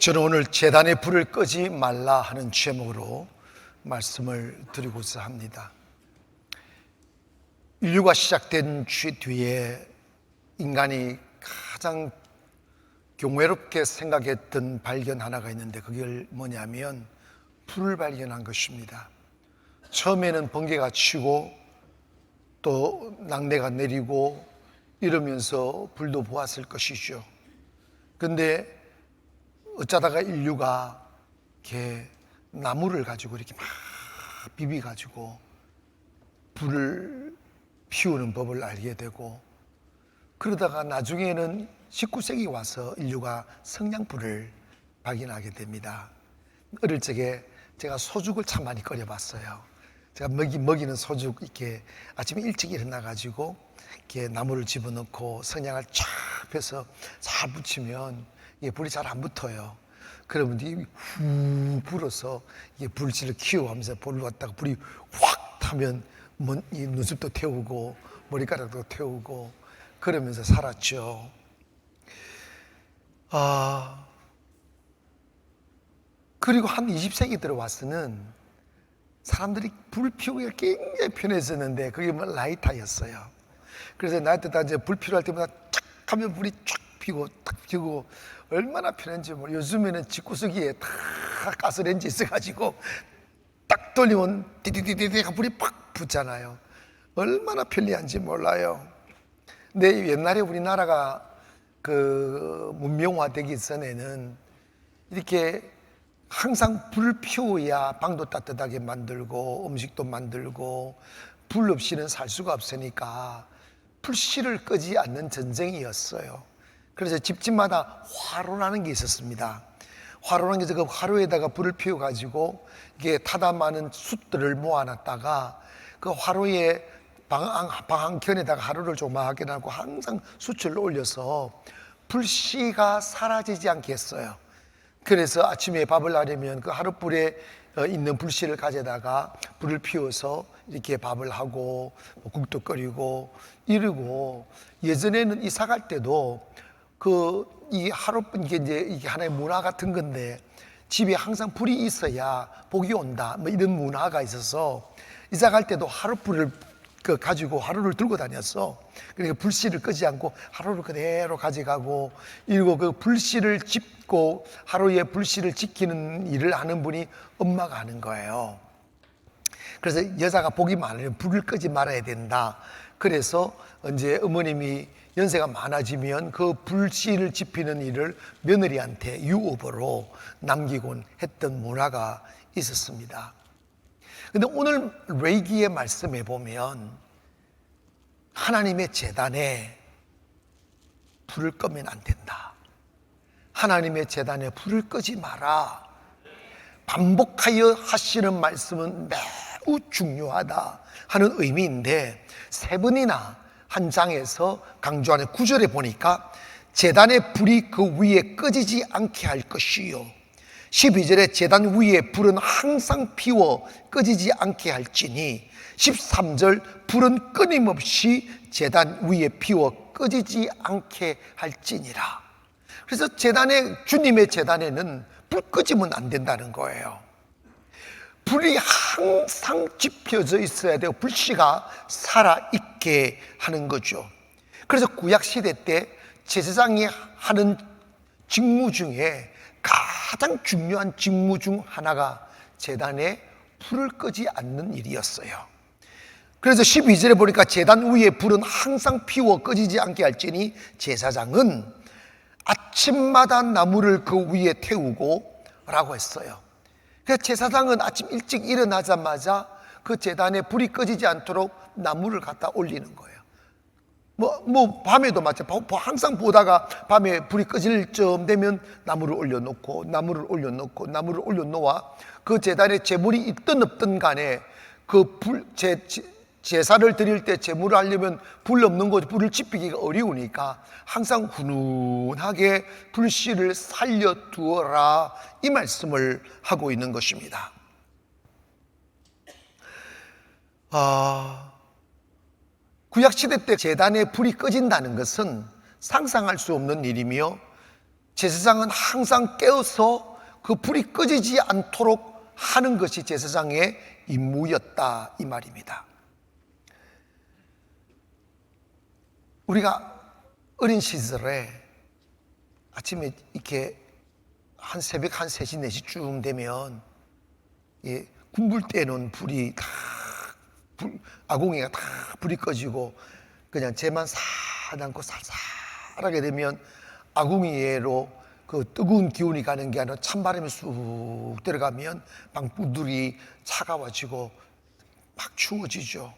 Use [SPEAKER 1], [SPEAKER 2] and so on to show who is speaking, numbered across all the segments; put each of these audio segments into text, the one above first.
[SPEAKER 1] 저는 오늘 제단의 불을 끄지 말라 하는 제목으로 말씀을 드리고자 합니다. 인류가 시작된 뒤에 인간이 가장 경외롭게 생각했던 발견 하나가 있는데 그게 뭐냐면 불을 발견한 것입니다. 처음에는 번개가 치고 또 낙뢰가 내리고 이러면서 불도 보았을 것이죠. 그런데 어쩌다가 인류가 이렇게 나무를 가지고 이렇게 막 비비가지고 불을 피우는 법을 알게 되고, 그러다가 나중에는 19세기 와서 인류가 성냥불을 발견하게 됩니다. 어릴 적에 제가 소죽을 참 많이 끓여봤어요. 제가 먹이는 소죽 이렇게 아침에 일찍 일어나가지고 이렇게 나무를 집어넣고 성냥을 쫙 펴서 잘 붙이면 이게 불이 잘 안 붙어요. 그러면 이게 후 불어서 이게 불씨를 키워가면서 불을 갖다가 불이 확 타면 이 눈썹도 태우고 머리카락도 태우고 그러면서 살았죠. 그리고 한 20세기 들어와서는 사람들이 불 피우기가 굉장히 편해졌는데 그게 뭐 라이터였어요. 그래서 나이트 다 이제 불 필요할 때마다 쫙 하면 불이 쫙 피고 탁 피고 얼마나 편한지 모르겠어요. 요즘에는 집구석기에 다 가스레인지 있어가지고 딱 돌리면 디디디디디 불이 팍 붙잖아요. 얼마나 편리한지 몰라요. 근데 옛날에 우리나라가 그 문명화되기 전에는 이렇게 항상 불 피워야 방도 따뜻하게 만들고 음식도 만들고 불 없이는 살 수가 없으니까 불씨를 끄지 않는 전쟁이었어요. 그래서 집집마다 화로라는 게 있었습니다. 화로라는 게 그 화로에다가 불을 피워가지고 이게 타다 많은 숯들을 모아놨다가 그 화로에 방한켠에다가 하루를 조그맣게 놔고 항상 숯을 올려서 불씨가 사라지지 않게 했어요. 그래서 아침에 밥을 하려면 그 하룻불에 있는 불씨를 가져다가 불을 피워서 이렇게 밥을 하고 국도 끓이고 이러고, 예전에는 이사 갈 때도 이 하룻불 이게 하나의 문화 같은 건데 집에 항상 불이 있어야 복이 온다 뭐 이런 문화가 있어서 이사 갈 때도 하룻불을 가지고 하루를 들고 다녔어. 그러니까 불씨를 끄지 않고 하루를 그대로 가져가고 이러고 그 불씨를 짚고 하루에 불씨를 지키는 일을 하는 분이 엄마가 하는 거예요. 그래서 여자가 복이 많으면 불을 끄지 말아야 된다. 그래서 이제 어머님이 연세가 많아지면 그 불씨를 지피는 일을 며느리한테 유업으로 남기곤 했던 문화가 있었습니다. 근데 오늘 레이기의 말씀에 보면 하나님의 제단에 불을 끄면 안 된다. 하나님의 제단에 불을 끄지 마라. 반복하여 하시는 말씀은 매우 중요하다 하는 의미인데 세 번이나 한 장에서 강조하는 9절에 보니까 제단의 불이 그 위에 꺼지지 않게 할 것이요, 12절에 제단 위에 불은 항상 피워 꺼지지 않게 할지니, 13절 불은 끊임없이 제단 위에 피워 꺼지지 않게 할지니라. 그래서 주님의 제단에는 불 끄지면 안 된다는 거예요. 불이 항상 지펴져 있어야 되고 불씨가 살아있게 하는 거죠. 그래서 구약시대 때 제사장이 하는 직무 중에 가장 중요한 직무 중 하나가 제단에 불을 끄지 않는 일이었어요. 그래서 12절에 보니까 제단 위에 불은 항상 피워 꺼지지 않게 할지니 제사장은 아침마다 나무를 그 위에 태우고 라고 했어요. 그래서 제사장은 아침 일찍 일어나자마자 그 제단에 불이 꺼지지 않도록 나무를 갖다 올리는 거예요. 밤에도 마찬가지. 항상 보다가 밤에 불이 꺼질 쯤 되면 나무를 올려놓고 그 제단에 제물이 있든 없든 간에 그 제사를 드릴 때 제물을 하려면 불 없는 곳 불을 지피기가 어려우니까 항상 훈훈하게 불씨를 살려두어라, 이 말씀을 하고 있는 것입니다. 구약시대 때 제단에 불이 꺼진다는 것은 상상할 수 없는 일이며 제사장은 항상 깨어서 그 불이 꺼지지 않도록 하는 것이 제사장의 임무였다, 이 말입니다. 우리가 어린 시절에 아침에 이렇게 한 새벽 한 3시, 4시쯤 되면 군불 떼놓은 불이 다 아궁이가 다 불이 꺼지고 그냥 쟤만 사담고 살살하게 되면 아궁이로 그 뜨거운 기운이 가는 게 아니라 찬바람이 쑥 들어가면 방불들이 차가워지고 막 추워지죠.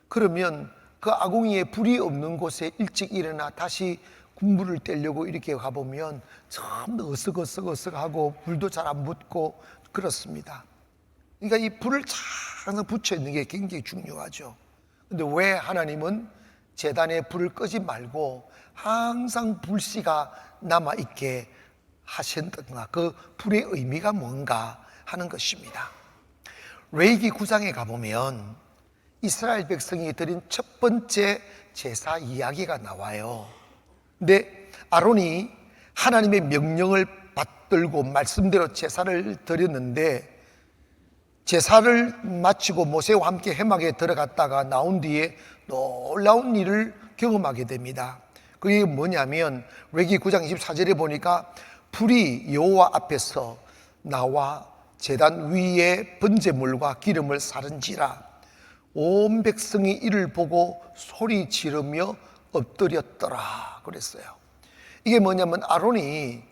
[SPEAKER 1] 그러면 그 아궁이에 불이 없는 곳에 일찍 일어나 다시 군불을 떼려고 이렇게 가보면 전부 어석어석하고 불도 잘 안 붙고 그렇습니다. 그러니까 이 불을 항상 붙여 있는 게 굉장히 중요하죠. 근데 왜 하나님은 제단에 불을 끄지 말고 항상 불씨가 남아있게 하셨던가, 그 불의 의미가 뭔가 하는 것입니다. 레위기 9장에 가보면 이스라엘 백성이 드린 첫 번째 제사 이야기가 나와요. 근데 아론이 하나님의 명령을 받들고 말씀대로 제사를 드렸는데, 제사를 마치고 모세와 함께 회막에 들어갔다가 나온 뒤에 놀라운 일을 경험하게 됩니다. 그게 뭐냐면 레위기 9장 24절에 보니까 불이 여호와 앞에서 나와 제단 위에 번제물과 기름을 사른지라 온 백성이 이를 보고 소리 지르며 엎드렸더라 그랬어요. 이게 뭐냐면 아론이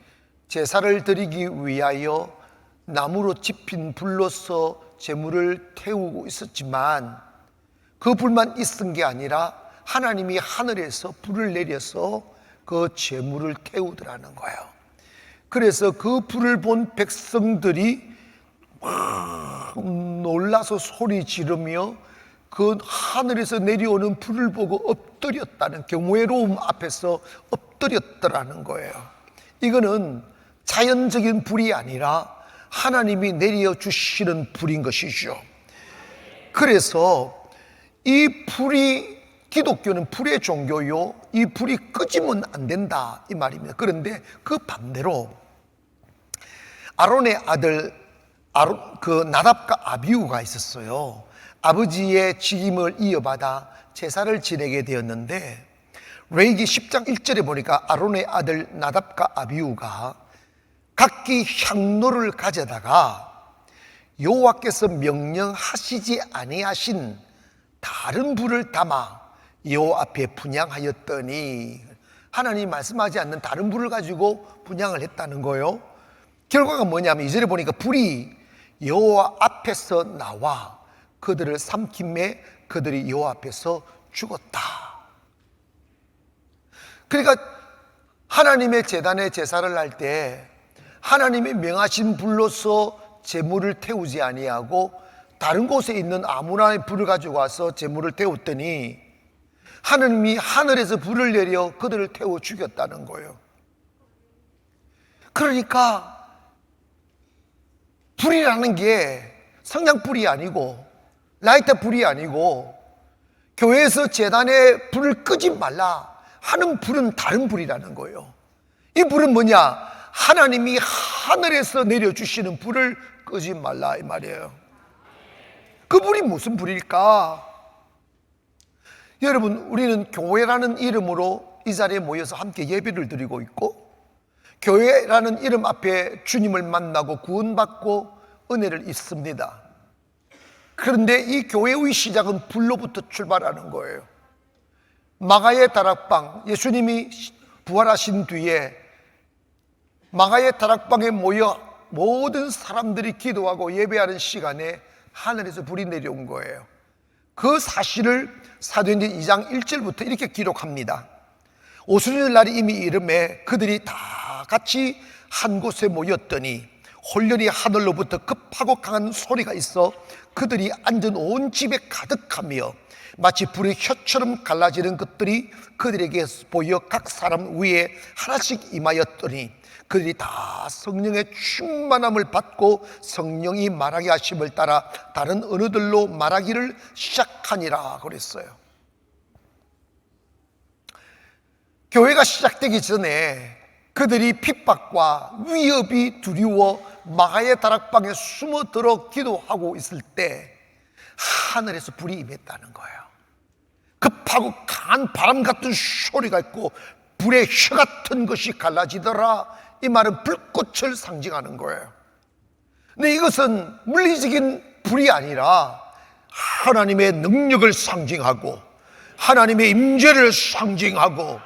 [SPEAKER 1] 제사를 드리기 위하여 나무로 집힌 불로서 제물을 태우고 있었지만 그 불만 있은 게 아니라 하나님이 하늘에서 불을 내려서 그 제물을 태우더라는 거예요. 그래서 그 불을 본 백성들이 막 놀라서 소리 지르며 그 하늘에서 내려오는 불을 보고 엎드렸다는, 경외로움 앞에서 엎드렸더라는 거예요. 이거는 자연적인 불이 아니라 하나님이 내려주시는 불인 것이죠. 그래서 이 불이, 기독교는 불의 종교요, 이 불이 꺼지면 안 된다 이 말입니다. 그런데 그 반대로 아론의 아들 나답과 아비후가 있었어요. 아버지의 직임을 이어받아 제사를 지내게 되었는데 레위기 10장 1절에 보니까 아론의 아들 나답과 아비후가 각기 향로를 가져다가 여호와께서 명령하시지 아니하신 다른 불을 담아 여호와 앞에 분향하였더니, 하나님이 말씀하지 않는 다른 불을 가지고 분향을 했다는 거예요. 결과가 뭐냐면 2절에 보니까 불이 여호와 앞에서 나와 그들을 삼킴에 그들이 여호와 앞에서 죽었다. 그러니까 하나님의 제단에 제사를 할 때 하나님이 명하신 불로서 제물을 태우지 아니하고 다른 곳에 있는 아무나의 불을 가지고 와서 제물을 태웠더니 하나님이 하늘에서 불을 내려 그들을 태워 죽였다는 거예요. 그러니까 불이라는 게 성냥불이 아니고 라이터 불이 아니고 교회에서 제단에 불을 끄지 말라 하는 불은 다른 불이라는 거예요. 이 불은 뭐냐? 하나님이 하늘에서 내려주시는 불을 끄지 말라 이 말이에요. 그 불이 무슨 불일까? 여러분, 우리는 교회라는 이름으로 이 자리에 모여서 함께 예배를 드리고 있고, 교회라는 이름 앞에 주님을 만나고 구원받고 은혜를 입습니다. 그런데 이 교회의 시작은 불로부터 출발하는 거예요. 마가의 다락방, 예수님이 부활하신 뒤에 마가의 다락방에 모여 모든 사람들이 기도하고 예배하는 시간에 하늘에서 불이 내려온 거예요. 그 사실을 사도행전 2장 1절부터 이렇게 기록합니다. 오순절 날이 이미 이름에 그들이 다 같이 한 곳에 모였더니 홀련히 하늘로부터 급하고 강한 소리가 있어 그들이 앉은 온 집에 가득하며 마치 불의 혀처럼 갈라지는 것들이 그들에게 보여 각 사람 위에 하나씩 임하였더니 그들이 다 성령의 충만함을 받고 성령이 말하게 하심을 따라 다른 언어들로 말하기를 시작하니라 그랬어요. 교회가 시작되기 전에 그들이 핍박과 위협이 두려워 마가의 다락방에 숨어들어 기도하고 있을 때 하늘에서 불이 임했다는 거예요. 급하고 강한 바람 같은 소리가 있고 불의 혀 같은 것이 갈라지더라. 이 말은 불꽃을 상징하는 거예요. 근데 이것은 물리적인 불이 아니라 하나님의 능력을 상징하고 하나님의 임재를 상징하고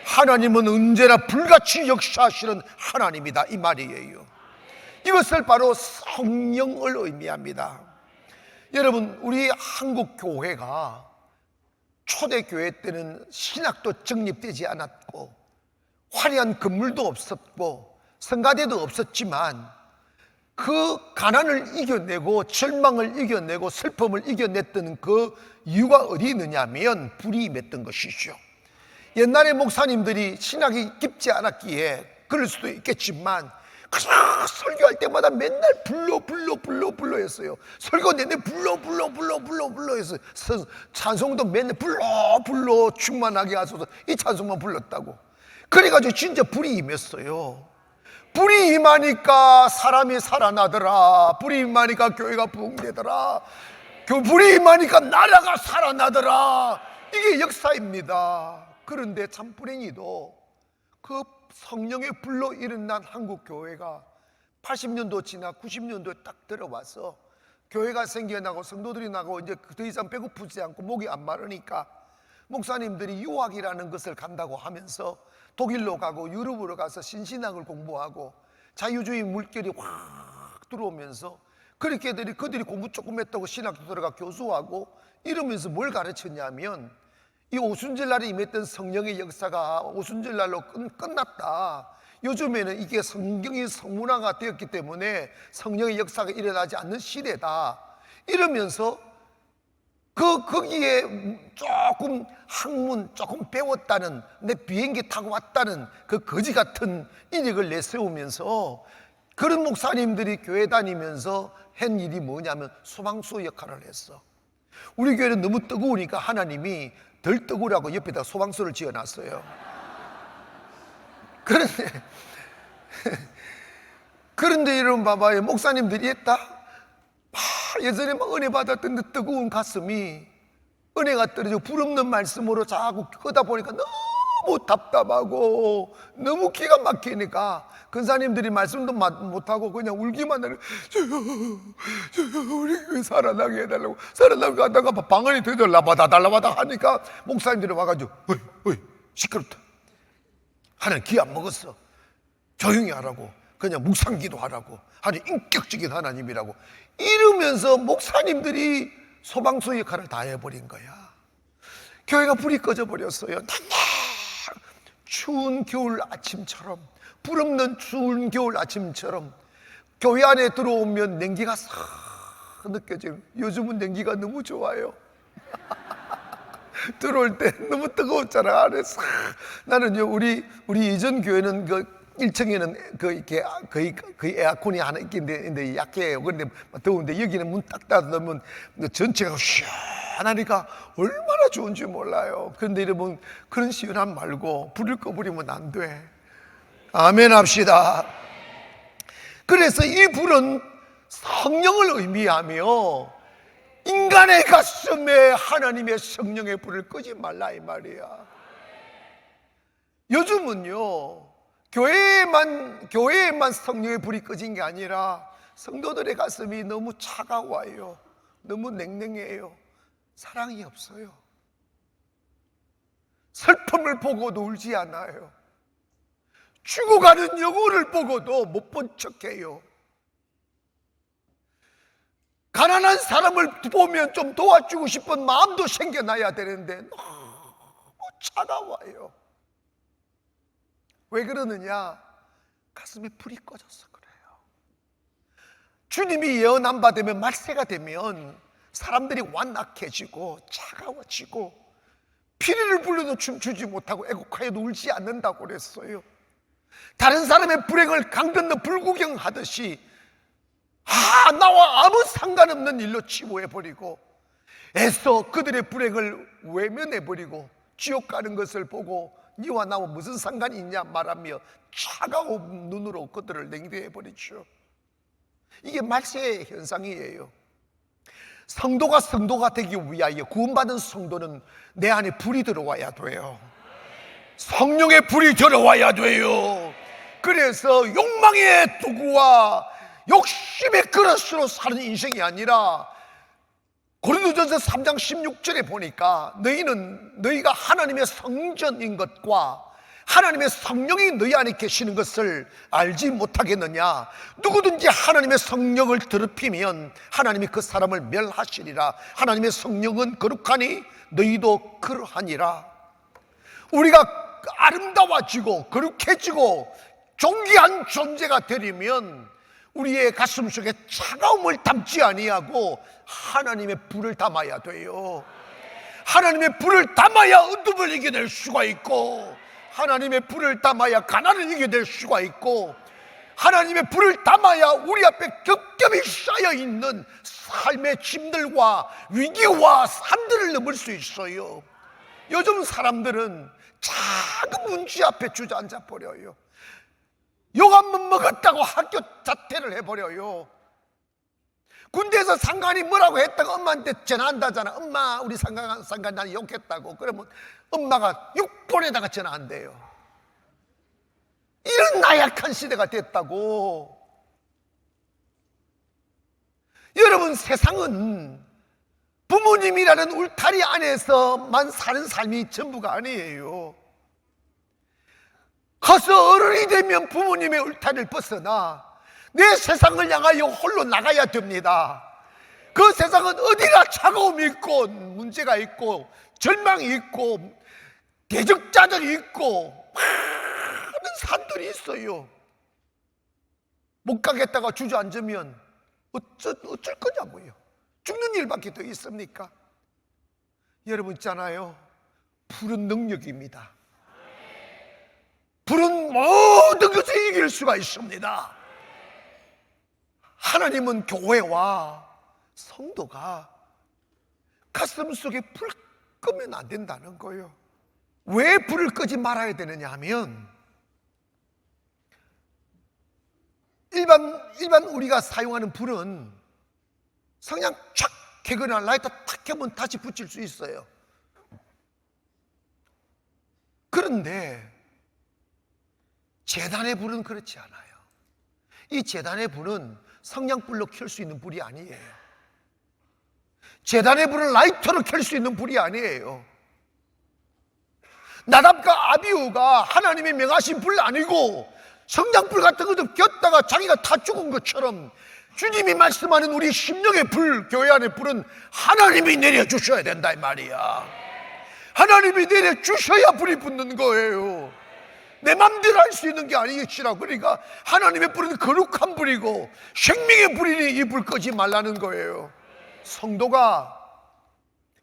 [SPEAKER 1] 하나님은 언제나 불같이 역사하시는 하나님이다, 이 말이에요. 이것을 바로 성령을 의미합니다. 여러분, 우리 한국 교회가 초대교회 때는 신학도 정립되지 않았고 화려한 건물도 없었고 성가대도 없었지만 그 가난을 이겨내고 절망을 이겨내고 슬픔을 이겨냈던 그 이유가 어디 있느냐면 불이 임했던 것이죠. 옛날에 목사님들이 신학이 깊지 않았기에 그럴 수도 있겠지만 그냥 설교할 때마다 맨날 불러 했어요. 설교 내내 불러 했어요. 찬송도 맨날 불러 충만하게 하소서, 이 찬송만 불렀다고. 그래가지고 진짜 불이 임했어요. 불이 임하니까 사람이 살아나더라. 불이 임하니까 교회가 부흥되더라. 불이 임하니까 나라가 살아나더라. 이게 역사입니다. 그런데 참 불행히도 그 성령의 불로 일어난 한국 교회가 80년도 지나 90년도에 딱 들어와서 교회가 생겨나고 성도들이 나고 이제 더 이상 배고프지 않고 목이 안 마르니까 목사님들이 유학이라는 것을 간다고 하면서 독일로 가고 유럽으로 가서 신신학을 공부하고 자유주의 물결이 확 들어오면서 그들이 공부 조금 했다고 신학도 들어가 교수하고 이러면서 뭘 가르쳤냐면 이 오순절날에 임했던 성령의 역사가 오순절날로 끝났다. 요즘에는 이게 성경이 성문화가 되었기 때문에 성령의 역사가 일어나지 않는 시대다. 이러면서 거기에 조금 학문 조금 배웠다는, 내 비행기 타고 왔다는 그 거지 같은 이력을 내세우면서 그런 목사님들이 교회 다니면서 한 일이 뭐냐면 소방수 역할을 했어. 우리 교회는 너무 뜨거우니까 하나님이 덜 뜨거우라고 옆에다 소방서를 지어놨어요. 그런데 여러분 봐봐요. 목사님들이 했다? 예전에 막 은혜 받았던 그 뜨거운 가슴이 은혜가 떨어지고 불없는 말씀으로 자꾸 끄다 보니까 너무 답답하고 너무 기가 막히니까 근사님들이 말씀도 못하고 그냥 울기만 하는, 주여 우리 교회 살아나게 해달라고. 살아나게 하다가 방언이 되돌라바다 하니까 목사님들이 와가지고 어이 시끄럽다, 하나님 기 안 먹었어, 조용히 하라고, 그냥 묵상기도 하라고, 하나님 인격적인 하나님이라고 이러면서 목사님들이 소방수 역할을 다 해버린 거야. 교회가 불이 꺼져 버렸어요. 추운 겨울 아침처럼, 불없는 추운 겨울 아침처럼 교회 안에 들어오면 냉기가 싹 느껴져요. 요즘은 냉기가 너무 좋아요. 들어올 때 너무 뜨거웠잖아. 안에서 나는요, 우리 이전 교회는 그 1층에는 이렇게 거의 에어컨이 하나 있긴데 약해요. 그런데 더운데 여기는 문 딱 닫아 놓으면 전체가 시원하니까 얼마나 좋은지 몰라요. 그런데 여러분, 그런 시원함 말고 불을 꺼버리면 안 돼. 아멘 합시다. 그래서 이 불은 성령을 의미하며 인간의 가슴에 하나님의 성령의 불을 끄지 말라, 이 말이야. 요즘은요, 교회에만 성령의 불이 꺼진 게 아니라 성도들의 가슴이 너무 차가워요. 너무 냉랭해요. 사랑이 없어요. 슬픔을 보고도 울지 않아요. 죽어가는 영혼을 보고도 못 본 척해요. 가난한 사람을 보면 좀 도와주고 싶은 마음도 생겨나야 되는데 너무 차가워요. 왜 그러느냐? 가슴에 불이 꺼져서 그래요. 주님이 예언 안 받으면, 말세가 되면 사람들이 완악해지고 차가워지고 피리를 불러도 춤추지 못하고 애곡하여도 울지 않는다고 그랬어요. 다른 사람의 불행을 강 건너 불구경하듯이 나와 아무 상관없는 일로 치부해버리고 애써 그들의 불행을 외면해버리고 지옥 가는 것을 보고 니와 나와 무슨 상관이 있냐 말하며 차가운 눈으로 그들을 냉대해 버리죠. 이게 말세의 현상이에요. 성도가 되기 위하여 구원받은 성도는 내 안에 불이 들어와야 돼요. 성령의 불이 들어와야 돼요. 그래서 욕망의 도구와 욕심의 그릇으로 사는 인생이 아니라 고린도전서 3장 16절에 보니까 너희가 하나님의 성전인 것과 하나님의 성령이 너희 안에 계시는 것을 알지 못하겠느냐. 누구든지 하나님의 성령을 더럽히면 하나님이 그 사람을 멸하시리라. 하나님의 성령은 거룩하니 너희도 그러하니라. 우리가 아름다워지고 거룩해지고 존귀한 존재가 되려면 우리의 가슴 속에 차가움을 담지 아니하고 하나님의 불을 담아야 돼요. 하나님의 불을 담아야 어둠을 이겨낼 수가 있고, 하나님의 불을 담아야 가난을 이겨낼 수가 있고, 하나님의 불을 담아야 우리 앞에 겹겹이 쌓여있는 삶의 짐들과 위기와 산들을 넘을 수 있어요. 요즘 사람들은 작은 문제 앞에 주저앉아 버려요. 욕 한 번 먹었다고 학교 자퇴를 해버려요. 군대에서 상관이 뭐라고 했다가 엄마한테 전화한다잖아. 엄마, 우리 상관 나를 욕했다고. 그러면 엄마가 6번에다가 전화한대요. 이런 나약한 시대가 됐다고. 여러분, 세상은 부모님이라는 울타리 안에서만 사는 삶이 전부가 아니에요. 커서 어른이 되면 부모님의 울타리를 벗어나 내 세상을 향하여 홀로 나가야 됩니다. 그 세상은 어디나 차가움이 있고 문제가 있고 절망이 있고 대적자들이 있고 많은 산들이 있어요. 못 가겠다가 주저앉으면 어쩔 거냐고요. 죽는 일밖에 더 있습니까? 여러분 있잖아요, 불은 능력입니다. 불은 모든 것을 이길 수가 있습니다. 하나님은 교회와 성도가 가슴 속에 불 끄면 안 된다는 거예요. 왜 불을 끄지 말아야 되느냐 하면, 일반 우리가 사용하는 불은 그냥 촥 켜거나 라이터 탁 켜면 다시 붙일 수 있어요. 그런데 제단의 불은 그렇지 않아요. 이 제단의 불은 성냥불로 켤 수 있는 불이 아니에요. 제단의 불은 라이터로 켤 수 있는 불이 아니에요. 나답과 아비후가 하나님의 명하신 불 아니고 성냥불 같은 것도 꼈다가 자기가 다 죽은 것처럼, 주님이 말씀하는 우리 심령의 불, 교회 안의 불은 하나님이 내려주셔야 된다 이 말이야. 하나님이 내려주셔야 불이 붙는 거예요. 내 맘대로 할 수 있는 게 아니겠지라. 그러니까 하나님의 불은 거룩한 불이고 생명의 불이니 이 불 끄지 말라는 거예요. 성도가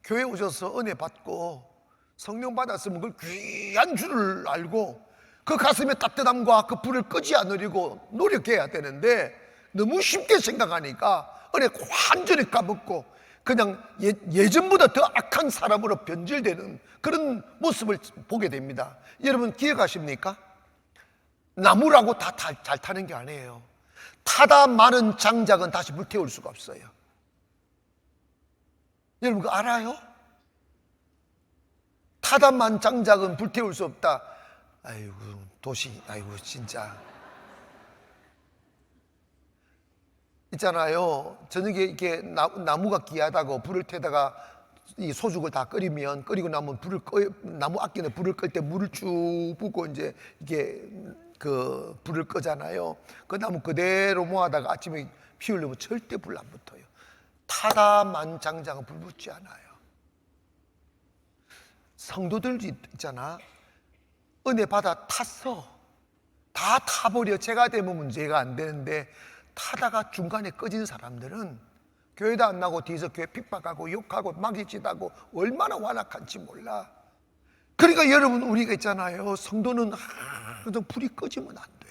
[SPEAKER 1] 교회 오셔서 은혜 받고 성령 받았으면 그걸 귀한 줄을 알고 그 가슴의 따뜻함과 그 불을 끄지 않으려고 노력해야 되는데, 너무 쉽게 생각하니까 은혜 완전히 까먹고 그냥 예전보다 더 악한 사람으로 변질되는 그런 모습을 보게 됩니다. 여러분 기억하십니까? 나무라고 다 잘 타는 게 아니에요. 타다 많은 장작은 다시 불태울 수가 없어요. 여러분 그거 알아요? 타다 많은 장작은 불태울 수 없다. 아이고 도시, 아이고 진짜. 있잖아요, 저녁에 이렇게 나무가 귀하다고 불을 태다가 이 소죽을 다 끓이면, 끓이고 나면 나무 아끼는 불을 끌 때 물을 쭉 붓고 이제 이게 그 불을 끄잖아요. 그 나무 그대로 모아다가 아침에 피우려면 절대 불 안 붙어요. 타다 만 장작은 불 붙지 않아요. 성도들 있잖아, 은혜 받아 탔어. 다 타버려. 제가 되면 문제가 안 되는데 타다가 중간에 꺼진 사람들은 교회도 안 나고 뒤에서 교회 핍박하고 욕하고 막이짓하고 얼마나 완악한지 몰라. 그러니까 여러분 우리가 있잖아요, 성도는 항상 불이 꺼지면 안 돼.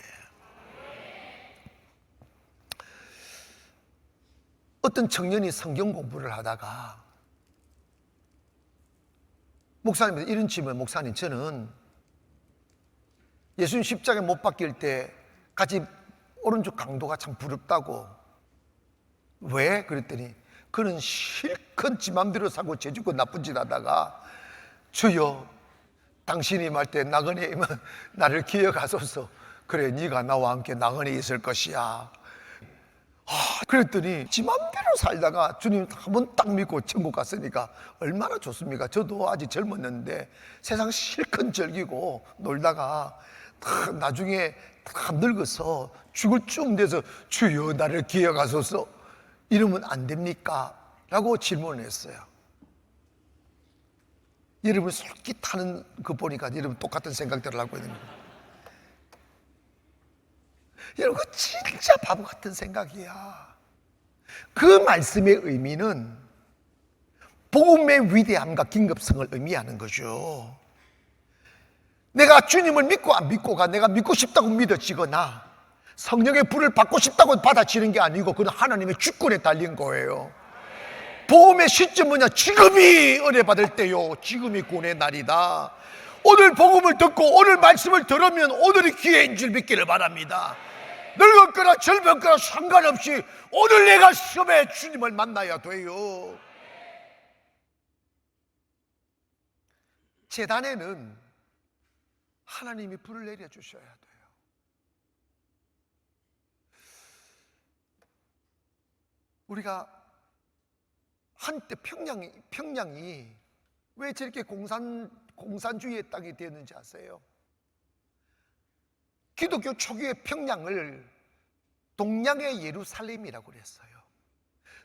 [SPEAKER 1] 어떤 청년이 성경 공부를 하다가 목사님한테 이런 질문을, 목사님 저는 예수님 십자가에 못 박힐 때 같이 오른쪽 강도가 참 부럽다고. 왜? 그랬더니 그는 실컷 지 맘대로 사고 죄짓고 나쁜 짓 하다가 주여 당신이 말 때 나그네에 있으면 나를 기억하소서. 그래 네가 나와 함께 나그네에 있을 것이야. 그랬더니 지 맘대로 살다가 주님 한 번 딱 믿고 천국 갔으니까 얼마나 좋습니까? 저도 아직 젊었는데 세상 실컷 즐기고 놀다가 나중에 다 늙어서 죽을 쯤 돼서 주여 나를 기억하소서 이러면 안 됩니까? 라고 질문을 했어요. 여러분 솔깃하는 거 보니까 여러분 똑같은 생각들을 하고 있는 거예요. 여러분 진짜 바보 같은 생각이야. 그 말씀의 의미는 복음의 위대함과 긴급성을 의미하는 거죠. 내가 주님을 믿고 안 믿고가 내가 믿고 싶다고 믿어지거나 성령의 불을 받고 싶다고 받아지는 게 아니고 그건 하나님의 주권에 달린 거예요. 복음의 시점 뭐냐? 지금이 은혜 받을 때요. 지금이 구원의 날이다. 오늘 복음을 듣고 오늘 말씀을 들으면 오늘이 기회인 줄 믿기를 바랍니다. 늙었거나 젊었거나 상관없이 오늘 내가 시험에 주님을 만나야 돼요. 제단에는 하나님이 불을 내려주셔야 돼요. 우리가 한때 평양이 왜 저렇게 공산주의의 땅이 되었는지 아세요? 기독교 초기의 평양을 동양의 예루살렘이라고 그랬어요.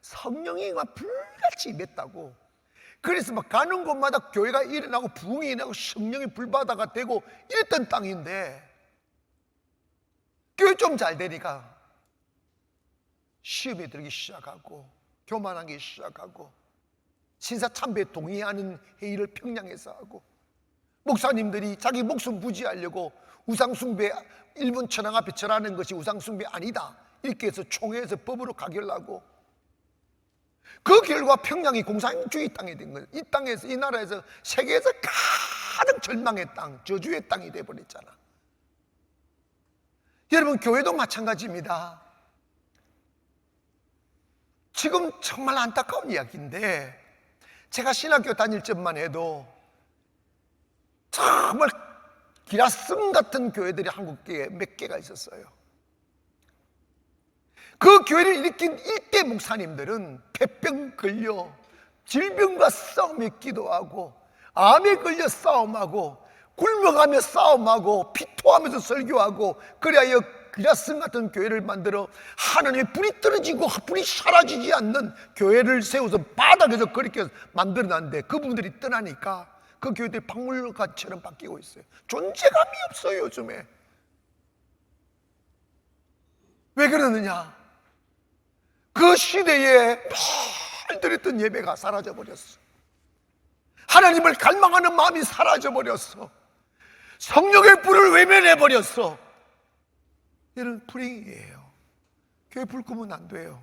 [SPEAKER 1] 성령이 막 불같이 임했다고. 그래서 막 가는 곳마다 교회가 일어나고 부흥이 일어나고 성령이 불바다가 되고 이랬던 땅인데 교회 좀 잘 되니까 시험에 들기 시작하고 교만하기 시작하고 신사참배에 동의하는 회의를 평양에서 하고 목사님들이 자기 목숨 부지하려고 우상숭배 일본 천황 앞에 절하는 것이 우상숭배 아니다 이렇게 해서 총회에서 법으로 가결하고 그 결과 평양이 공산주의 땅이 된 거예요. 이 땅에서 이 나라에서 세계에서 가장 절망의 땅, 저주의 땅이 돼버렸잖아. 여러분 교회도 마찬가지입니다. 지금 정말 안타까운 이야기인데 제가 신학교 다닐 적만 해도 정말 기라성 같은 교회들이 한국에 몇 개가 있었어요. 그 교회를 일으킨 일대 목사님들은 폐병 걸려 질병과 싸움에 기도하고 암에 걸려 싸움하고 굶어가며 싸움하고 피토하면서 설교하고 그래야 기라성 같은 교회를 만들어 하나님의 불이 떨어지고 불이 사라지지 않는 교회를 세워서 바닥에서 그렇게 만들어놨는데 그분들이 떠나니까 그 교회들이 박물관처럼 바뀌고 있어요. 존재감이 없어요 요즘에. 왜 그러느냐? 그 시대에 늘 드렸던 예배가 사라져버렸어. 하나님을 갈망하는 마음이 사라져버렸어. 성령의 불을 외면해버렸어. 이런 불행이에요. 교회 불 끄면 안 돼요.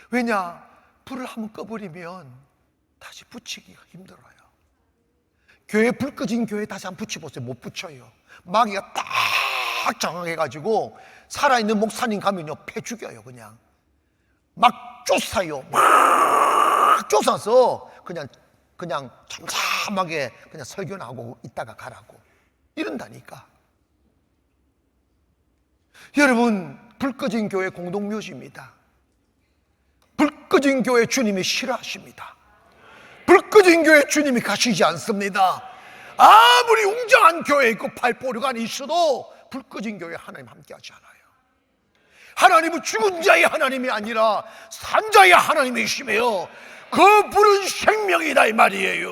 [SPEAKER 1] 왜냐? 불을 한번 꺼버리면 다시 붙이기가 힘들어요. 교회 불 꺼진 교회 다시 한번 붙여보세요. 못 붙여요. 마귀가 딱 장악해가지고 살아있는 목사님 가면요 패 죽여요. 그냥 막 쫓아요. 막 쫓아서 그냥 잠잠하게 그냥 설교나 하고 있다가 가라고 이런다니까. 여러분 불 꺼진 교회 공동묘지입니다. 불 꺼진 교회 주님이 싫어하십니다. 불 꺼진 교회 주님이 가시지 않습니다. 아무리 웅장한 교회 있고 팔보류가 있어도 불 꺼진 교회 하나님 함께 하지 않아요. 하나님은 죽은 자의 하나님이 아니라 산 자의 하나님이시며요 그 불은 생명이다 이 말이에요.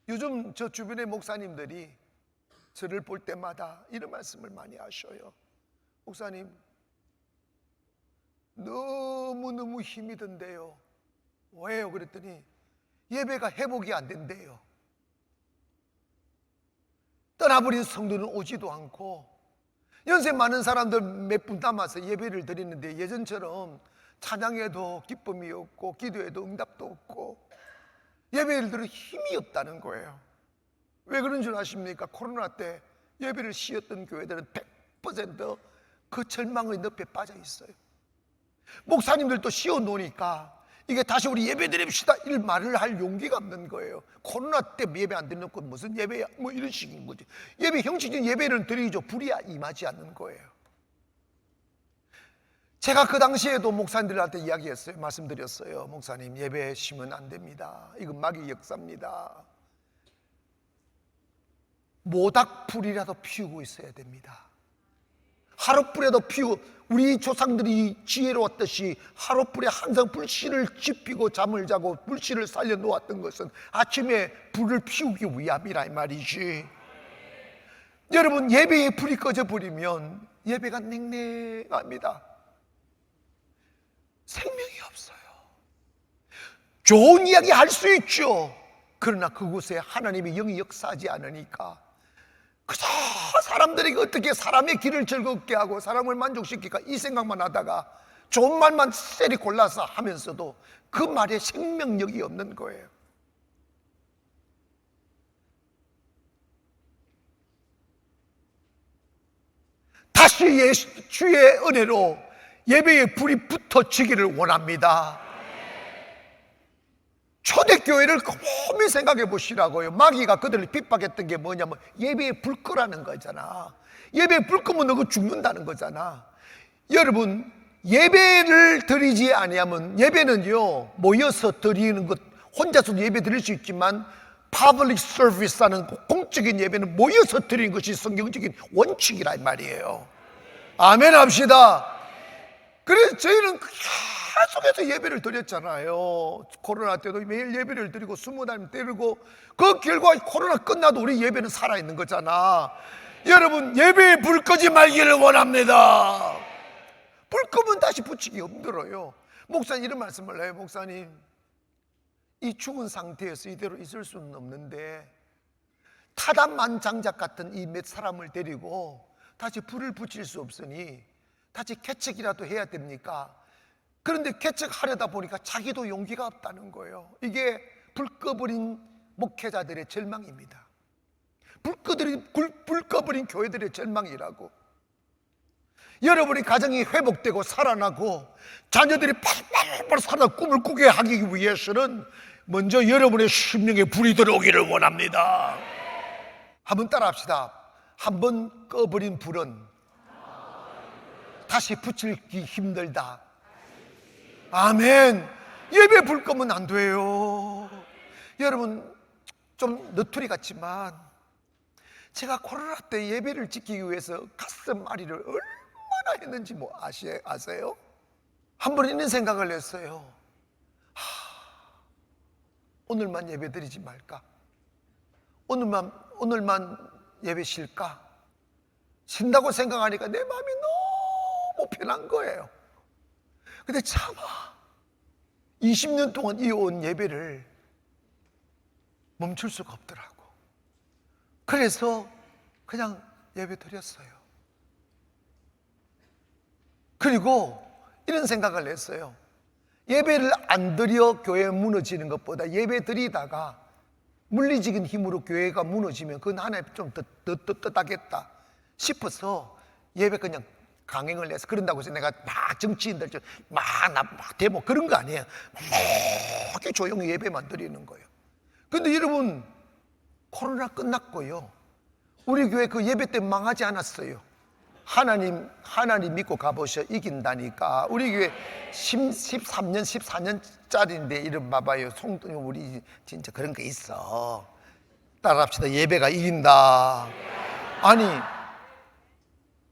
[SPEAKER 1] 요즘 저 주변의 목사님들이 저를 볼 때마다 이런 말씀을 많이 하셔요. 목사님 너무너무 힘이 든대요. 왜요? 그랬더니 예배가 회복이 안 된대요. 떠나버린 성도는 오지도 않고 연세 많은 사람들 몇 분 남아서 예배를 드리는데 예전처럼 찬양에도 기쁨이 없고 기도에도 응답도 없고 예배를 드릴 힘이 없다는 거예요. 왜 그런 줄 아십니까? 코로나 때 예배를 쉬었던 교회들은 100%그 절망의 늪에 빠져 있어요. 목사님들도 쉬어 놓으니까 이게 다시 우리 예배 드립시다 이 말을 할 용기가 없는 거예요. 코로나 때 예배 안 드리는 건 무슨 예배야? 뭐 이런 식인 거지. 예배 형식적인 예배를 드리죠. 불이 임하지 않는 거예요. 제가 그 당시에도 목사님들한테 이야기했어요. 말씀드렸어요. 목사님, 예배 쉬면 안 됩니다. 이건 마귀 역사입니다. 모닥불이라도 피우고 있어야 됩니다. 하룻불에도 피우고, 우리 조상들이 지혜로웠듯이 하룻불에 항상 불씨를 지피고 잠을 자고 불씨를 살려놓았던 것은 아침에 불을 피우기 위함이라 이 말이지. 여러분, 예배에 불이 꺼져버리면 예배가 냉랭합니다. 생명이 없어요. 좋은 이야기 할 수 있죠. 그러나 그곳에 하나님의 영이 역사하지 않으니까 그저 사람들에게 어떻게 사람의 길을 즐겁게 하고 사람을 만족시킬까 이 생각만 하다가 좋은 말만 쎄리 골라서 하면서도 그 말에 생명력이 없는 거예요. 다시 주의 은혜로 예배에 불이 붙어지기를 원합니다. 초대교회를 곰히 생각해 보시라고요. 마귀가 그들을 핍박했던 게 뭐냐면 예배에 불 끄라는 거잖아. 예배에 불 끄면 너 죽는다는 거잖아. 여러분, 예배를 드리지 아니하면, 예배는요 모여서 드리는 것, 혼자서도 예배 드릴 수 있지만 public service라는 공적인 예배는 모여서 드리는 것이 성경적인 원칙이라 말이에요. 아멘 합시다. 그래서 저희는 계속해서 예배를 드렸잖아요. 코로나 때도 매일 예배를 드리고 20달 때리고 그 결과 코로나 끝나도 우리 예배는 살아있는 거잖아. 여러분, 예배에 불 끄지 말기를 원합니다. 불 끄면 다시 붙이기 힘들어요. 목사님 이런 말씀을 해요. 목사님, 이 죽은 상태에서 이대로 있을 수는 없는데 타단만장작 같은 이 몇 사람을 데리고 다시 불을 붙일 수 없으니 다시 개척이라도 해야 됩니까? 그런데 개척하려다 보니까 자기도 용기가 없다는 거예요. 이게 불 꺼버린 목회자들의 절망입니다. 불 꺼버린 교회들의 절망이라고. 여러분이 가정이 회복되고 살아나고 자녀들이 팔팔팔 살아 꿈을 꾸게 하기 위해서는 먼저 여러분의 심령에 불이 들어오기를 원합니다. 한번 따라합시다. 한번 꺼버린 불은 다시 붙이기 힘들다. 아멘. 예배 불 끄면 안 돼요. 여러분, 좀 너투리 같지만 제가 코로나 때 예배를 지키기 위해서 가슴 아리를 얼마나 했는지 뭐 아세요? 한 번 이런 생각을 했어요. 오늘만 예배 드리지 말까? 오늘만 예배 쉴까? 쉰다고 생각하니까 내 마음이 너무 편한 거예요. 근데 차마 20년 동안 이어온 예배를 멈출 수가 없더라고. 그래서 그냥 예배 드렸어요. 그리고 이런 생각을 했어요. 예배를 안 드려 교회 무너지는 것보다 예배 드리다가 물리적인 힘으로 교회가 무너지면 그건 하나님 좀 더 뜻하겠다 싶어서 예배 그냥 강행을 해서, 그런다고 해서 내가 막 정치인들 막 데모 그런 거 아니에요. 막 조용히 예배만 드리는 거예요. 근데 여러분, 코로나 끝났고요, 우리 교회 그 예배 때 망하지 않았어요. 하나님 믿고 가보셔. 이긴다니까. 우리 교회 13년 14년짜리인데 이름 봐봐요. 송동이 우리 진짜 그런 거 있어. 따라합시다. 예배가 이긴다. 아니,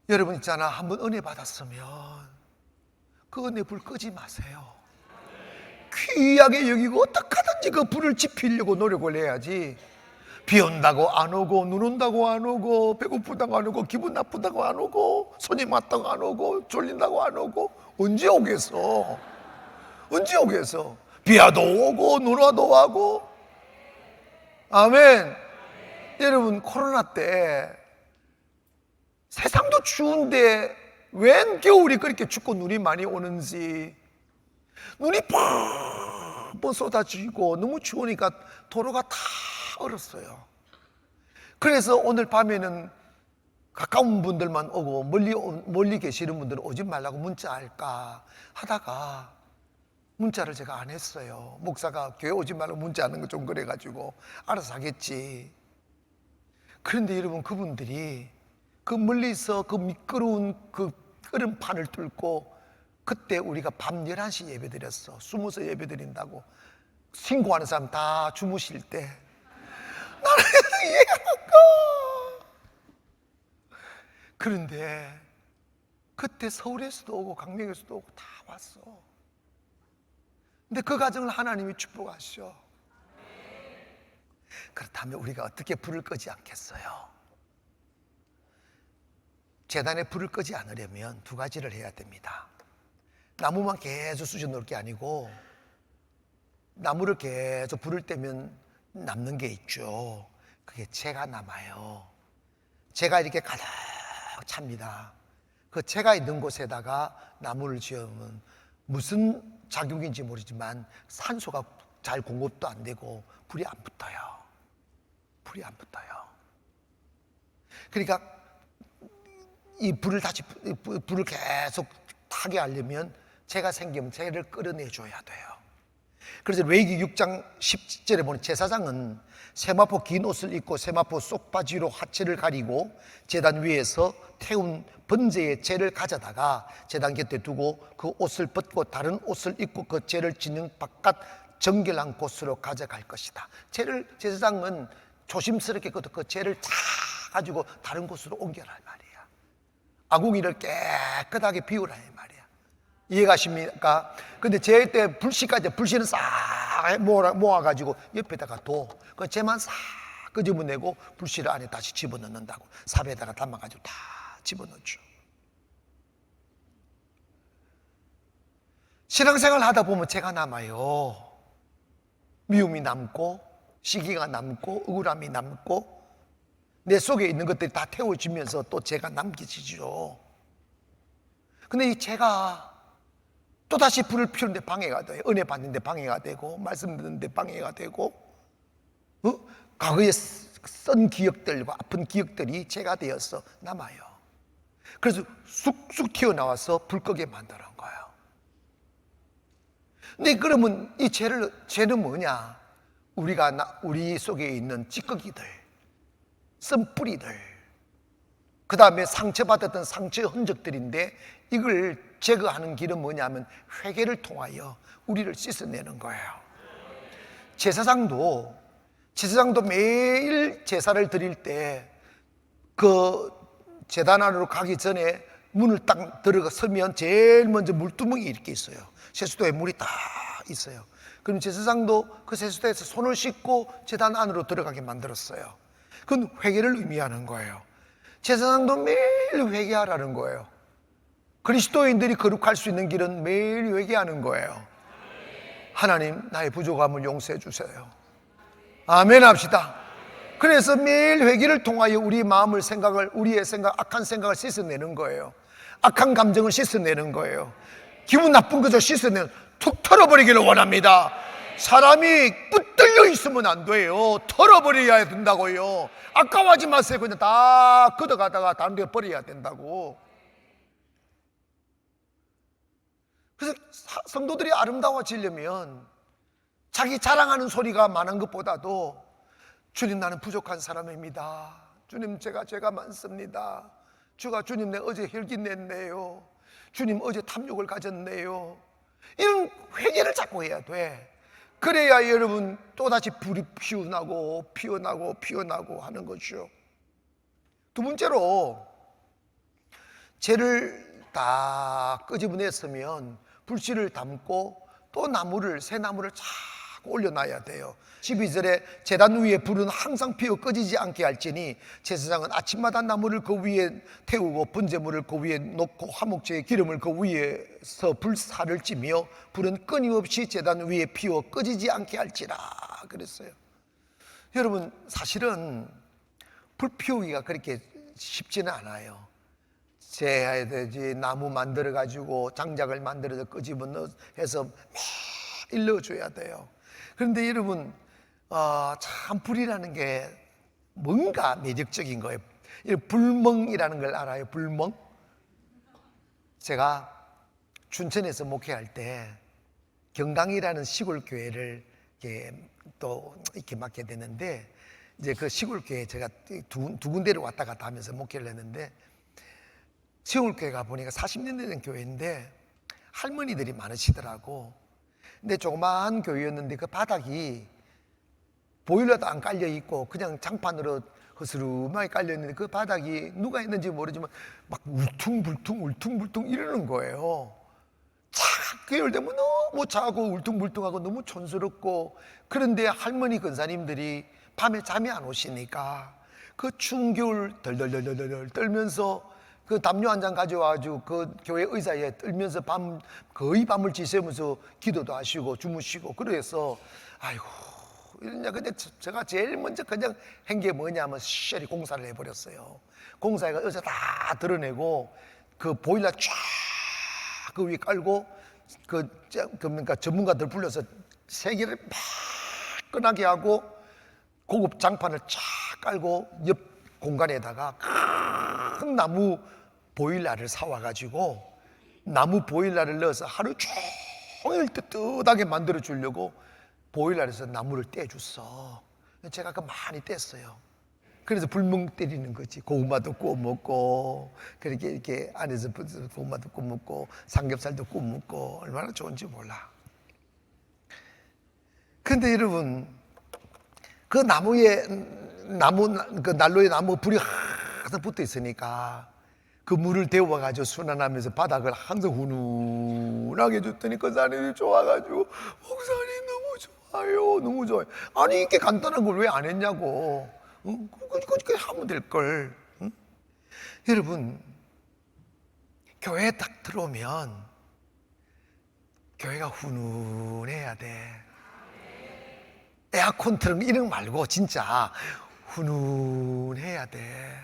[SPEAKER 1] 여러분 있잖아, 한번 은혜 받았으면 그 은혜 불 끄지 마세요. 귀하게 여기고 어떻게든지 그 불을 지피려고 노력을 해야지. 비 온다고 안 오고, 눈 온다고 안 오고, 배고프다고 안 오고, 기분 나쁘다고 안 오고, 손님 왔다고 안 오고, 졸린다고 안 오고, 언제 오겠어? 언제 오겠어? 비 와도 오고 눈 와도 와고. 아멘. 여러분, 코로나 때 세상도 추운데 웬 겨울이 그렇게 춥고 눈이 많이 오는지. 눈이 펑펑 쏟아지고 너무 추우니까 도로가 다 얼었어요. 그래서 오늘 밤에는 가까운 분들만 오고 멀리 계시는 분들은 오지 말라고 문자할까 하다가 문자를 제가 안 했어요. 목사가 교회 오지 말라고 문자하는 거 좀 그래가지고 알아서 하겠지. 그런데 여러분, 그분들이 그 멀리서 그 미끄러운 그 끓음판을 뚫고, 그때 우리가 밤 11시 예배 드렸어. 숨어서 예배 드린다고 신고하는 사람 다 주무실 때 나는 이해가 안 가. 그런데 그때 서울에서도 오고 강릉에서도 오고 다 왔어. 근데 그 과정을 하나님이 축복하셔. 그렇다면 우리가 어떻게 불을 끄지 않겠어요? 제단에 불을 끄지 않으려면 두 가지를 해야 됩니다. 나무만 계속 쑤셔 넣을 게 아니고, 나무를 계속 불을 떼면 남는 게 있죠. 그게 재가 남아요. 재가 이렇게 가득 찹니다. 그 재가 있는 곳에다가 나무를 지으면 무슨 작용인지 모르지만 산소가 잘 공급도 안 되고 불이 안 붙어요. 불이 안 붙어요. 그러니까 이 불을 계속 타게 하려면 재가 생기면 재를 끌어내줘야 돼요. 그래서 레위기 6장 10절에 보면 제사장은 세마포 긴 옷을 입고 세마포 속바지로 하체를 가리고 제단 위에서 태운 번제의 재를 가져다가 제단 곁에 두고 그 옷을 벗고 다른 옷을 입고 그 재를 지능 바깥 정결한 곳으로 가져갈 것이다. 제사장은 조심스럽게 그 재를 다 가지고 다른 곳으로 옮겨라 말이야. 아궁이를 깨끗하게 비우라 말이야. 이해가십니까? 근데 제 때 불씨는 싹 모아가지고 옆에다가 그 재만 싹 끄집어내고 불씨를 안에 다시 집어넣는다고. 삽에다가 담아가지고 다 집어넣죠. 신앙생활 하다 보면 재가 남아요. 미움이 남고 시기가 남고 억울함이 남고 내 속에 있는 것들이 다 태워지면서 또 재가 남겨지죠. 근데 이 재가 또다시 불을 피우는데 방해가 돼요. 은혜 받는데 방해가 되고 말씀 듣는데 방해가 되고 과거에 쓴 기억들과 아픈 기억들이 재가 되어서 남아요. 그래서 쑥쑥 튀어나와서 불 끄게 만드는 거예요. 근데 그러면 이 재는 뭐냐? 우리 속에 있는 찌꺼기들, 쓴뿌리들, 그 다음에 상처받았던 상처의 흔적들인데, 이걸 제거하는 길은 뭐냐면 회개를 통하여 우리를 씻어내는 거예요. 제사장도 매일 제사를 드릴 때 그 제단 안으로 가기 전에 문을 딱 들어가 서면 제일 먼저 물두멍이 이렇게 있어요. 세수도에 물이 딱 있어요. 그럼 제사장도 그 세수도에서 손을 씻고 제단 안으로 들어가게 만들었어요. 그건 회개를 의미하는 거예요. 제사장도 매일 회개하라는 거예요. 그리스도인들이 거룩할 수 있는 길은 매일 회개하는 거예요. 하나님, 나의 부족함을 용서해 주세요. 아멘 합시다. 그래서 매일 회개를 통하여 우리 마음을 우리의 악한 생각을 씻어내는 거예요. 악한 감정을 씻어내는 거예요. 기분 나쁜 거죠. 툭 털어버리기를 원합니다. 사람이 붙들려 있으면 안 돼요. 털어버려야 된다고요. 아까워하지 마세요. 그냥 다 걷어가다가 다른 데 버려야 된다고. 그래서 성도들이 아름다워지려면 자기 자랑하는 소리가 많은 것보다도 주님, 나는 부족한 사람입니다. 주님, 제가 많습니다. 주님, 내 어제 혈기 냈네요. 주님, 어제 탐욕을 가졌네요. 이런 회개를 자꾸 해야 돼. 그래야 여러분 또다시 불이 피어나고 하는 거죠. 두 번째로, 재를 다 끄집어냈으면 불씨를 담고 또 새 나무를 쫙 올려놔야 돼요. 12절에 제단 위에 불은 항상 피어 꺼지지 않게 할지니 제사장은 아침마다 나무를 그 위에 태우고 번제물을 그 위에 놓고 화목제의 기름을 그 위에서 불사를 찌며 불은 끊임없이 제단 위에 피어 꺼지지 않게 할지라 그랬어요. 여러분, 사실은 불 피우기가 그렇게 쉽지는 않아요. 재야 되지, 나무 만들어 가지고 장작을 만들어서 끄집어내서 매일 넣어줘야 돼요. 그런데 여러분, 참 불이라는 게 뭔가 매력적인 거예요. 불멍이라는 걸 알아요? 불멍? 제가 춘천에서 목회할 때 경강이라는 시골 교회를 이렇게 맡게 되는데, 이제 그 시골 교회 제가 두 군데를 왔다 갔다 하면서 목회를 했는데, 시골 교회가 보니까 40년 된 교회인데 할머니들이 많으시더라고. 근데 조그마한 교회였는데 그 바닥이 보일러도 안 깔려 있고 그냥 장판으로 허스름하게 깔려 있는데, 그 바닥이 누가 했는지 모르지만 막 울퉁불퉁 이러는 거예요. 겨울 되면 너무 차고 울퉁불퉁하고 너무 촌스럽고. 그런데 할머니 권사님들이 밤에 잠이 안 오시니까 그 추운 겨울 덜덜덜덜 떨면서 그 담요 한 잔 가져와가지고 그 교회 의자에 떨면서 거의 밤을 지새면서 기도도 하시고 주무시고. 그래서 아이고 이러냐. 근데 제가 제일 먼저 그냥 한 게 뭐냐면 시절이 공사를 해버렸어요. 공사해가 의자 다 드러내고 그 보일러 쫙 그 위에 깔고 그러니까 전문가들 불러서 세개를 막 끈하게 하고 고급 장판을 쫙 깔고 옆 공간에다가 큰 나무 보일러를 사와가지고 나무 보일러를 넣어서 하루 종일 뜨뜻하게 만들어 주려고 보일러에서 나무를 떼줬어. 제가 그 많이 뗐어요. 그래서 불멍 때리는 거지. 고구마도 구워 먹고, 그렇게 이렇게 안에서 고구마도 구워 먹고, 삼겹살도 구워 먹고, 얼마나 좋은지 몰라. 근데 여러분, 그 그 난로에 나무 불이 항상 붙어 있으니까 그 물을 데워가지고 순환하면서 바닥을 항상 훈훈하게 해줬더니 그 사람이 좋아가지고, 목사님 너무 좋아요, 너무 좋아요. 아니 이렇게 간단한 걸 왜 안 했냐고. 그렇게 하면 될걸. 응? 여러분, 교회에 딱 들어오면 교회가 훈훈해야 돼. 에어컨 틀은 이런 거 말고 진짜 훈훈해야 돼.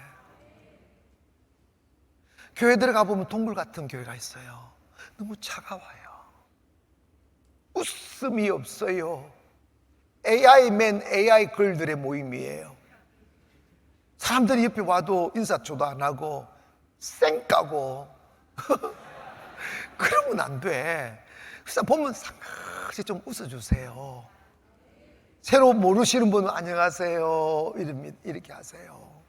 [SPEAKER 1] 교회 들어가 보면 동굴 같은 교회가 있어요. 너무 차가워요. 웃음이 없어요. AI맨, AI 걸들의 모임이에요. 사람들이 옆에 와도 인사초도 안 하고 쌩까고 그러면 안 돼. 그래서 보면 상같이 좀 웃어주세요. 새로 모르시는 분은 안녕하세요 이렇게 하세요.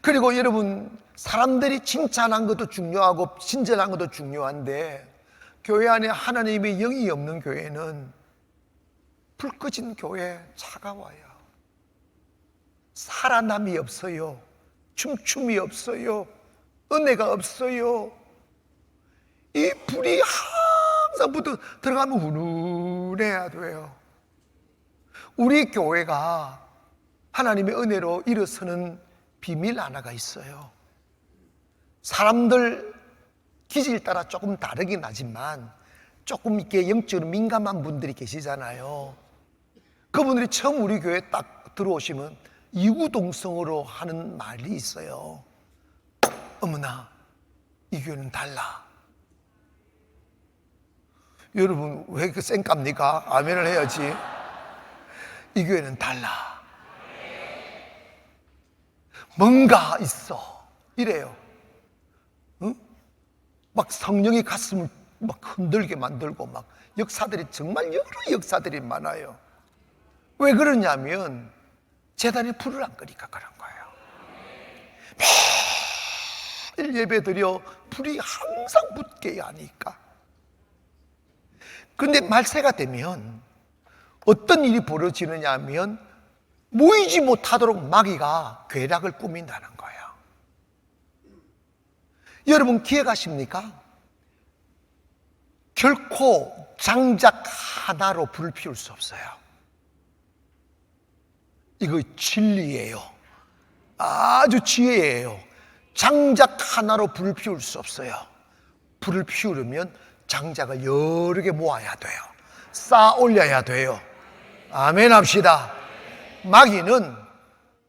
[SPEAKER 1] 그리고 여러분, 사람들이 칭찬한 것도 중요하고 친절한 것도 중요한데, 교회 안에 하나님의 영이 없는 교회는 불 꺼진 교회 차가워요. 살아남이 없어요. 춤춤이 없어요. 은혜가 없어요. 이 불이 항상 들어가면 훈훈해야 돼요. 우리 교회가 하나님의 은혜로 일어서는 비밀 하나가 있어요. 사람들 기질 따라 조금 다르긴 하지만 조금 이렇게 영적으로 민감한 분들이 계시잖아요. 그분들이 처음 우리 교회에 딱 들어오시면 이구동성으로 하는 말이 있어요. 어머나, 이 교회는 달라. 여러분, 왜 그 쌩깝니까? 아멘을 해야지. 이 교회는 달라. 뭔가 있어. 이래요. 응? 막 성령의 가슴을 막 흔들게 만들고 막 역사들이, 정말 여러 역사들이 많아요. 왜 그러냐면 제단에 불을 안 끄니까 그런 거예요. 매일 예배 드려 불이 항상 붙게 하니까. 근데 말세가 되면 어떤 일이 벌어지느냐 하면 모이지 못하도록 마귀가 괴락을 꾸민다는 거예요. 여러분 기억하십니까? 결코 장작 하나로 불을 피울 수 없어요. 이거 진리예요. 아주 지혜예요. 장작 하나로 불을 피울 수 없어요. 불을 피우려면 장작을 여러 개 모아야 돼요. 쌓아 올려야 돼요. 아멘 합시다. 마귀는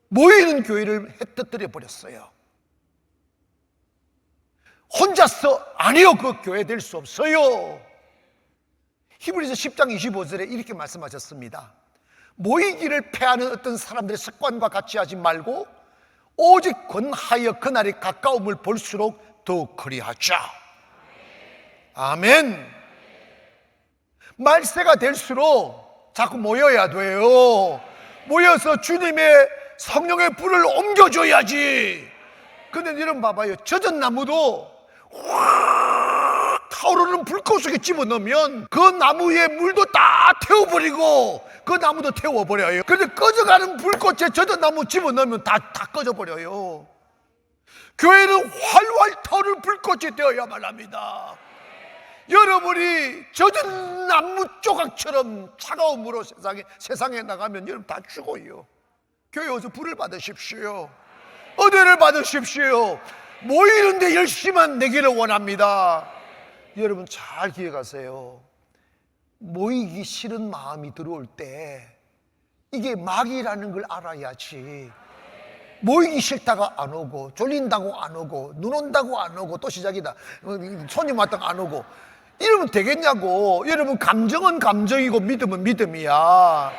[SPEAKER 1] 모이는 교회를 흩뜨려 버렸어요. 혼자서 아니요, 그 교회 될 수 없어요. 히브리서 10장 25절에 이렇게 말씀하셨습니다. 모이기를 패하는 어떤 사람들의 습관과 같이 하지 말고 오직 권하여 그날의 가까움을 볼수록 더욱 그리하자. 아멘. 말세가 될수록 자꾸 모여야 돼요. 모여서 주님의 성령의 불을 옮겨줘야지. 근데 여러분 봐봐요. 젖은 나무도 확 타오르는 불꽃 속에 집어넣으면 그 나무에 물도 다 태워버리고 그 나무도 태워버려요. 그런데 꺼져가는 불꽃에 젖은 나무 집어넣으면 다 꺼져버려요. 교회는 활활 타오르는 불꽃이 되어야만 합니다. 여러분이 젖은 나무 조각처럼 차가움으로 세상에 나가면 여러분 다 죽어요. 교회 와서 불을 받으십시오. 은혜를 받으십시오. 모이는데 열심만 내기를 원합니다. 여러분 잘 기억하세요. 모이기 싫은 마음이 들어올 때 이게 마귀라는 걸 알아야지. 모이기 싫다가 안 오고, 졸린다고 안 오고, 눈 온다고 안 오고, 또 시작이다, 손님 왔다가 안 오고, 이러면 되겠냐고. 여러분 감정은 감정이고 믿음은 믿음이야.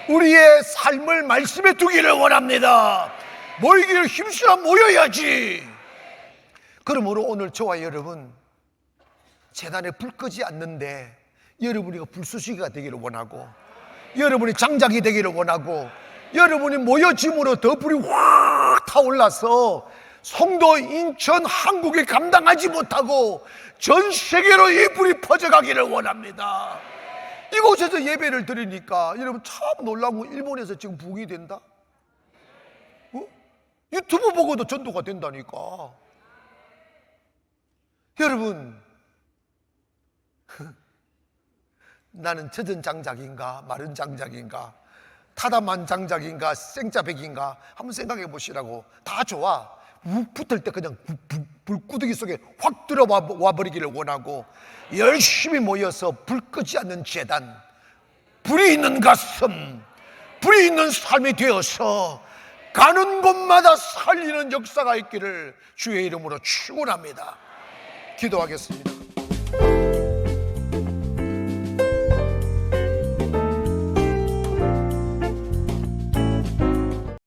[SPEAKER 1] 우리의 삶을 말씀에 두기를 원합니다. 모이기를 힘쓰라 모여야지. 그러므로 오늘 저와 여러분 재단에 불 끄지 않는데 여러분이 불쏘시개가 되기를 원하고, 여러분이 장작이 되기를 원하고, 여러분이 모여짐으로 더 불이 확 타올라서 송도, 인천, 한국이 감당하지 못하고 전 세계로 이 불이 퍼져가기를 원합니다. 이곳에서 예배를 드리니까 여러분 참 놀라운 건 일본에서 지금 부흥이 된다. 유튜브 보고도 전도가 된다니까. 여러분 나는 젖은 장작인가 마른 장작인가 타담한 장작인가 생짜백인가 한번 생각해 보시라고. 다 좋아. 욱 붙을 때 그냥 불구덩이 속에 확 들어와 버리기를 원하고, 열심히 모여서 불 끄지 않는 재단, 불이 있는 가슴, 불이 있는 삶이 되어서 가는 곳마다 살리는 역사가 있기를 주의 이름으로 축원합니다. 기도하겠습니다.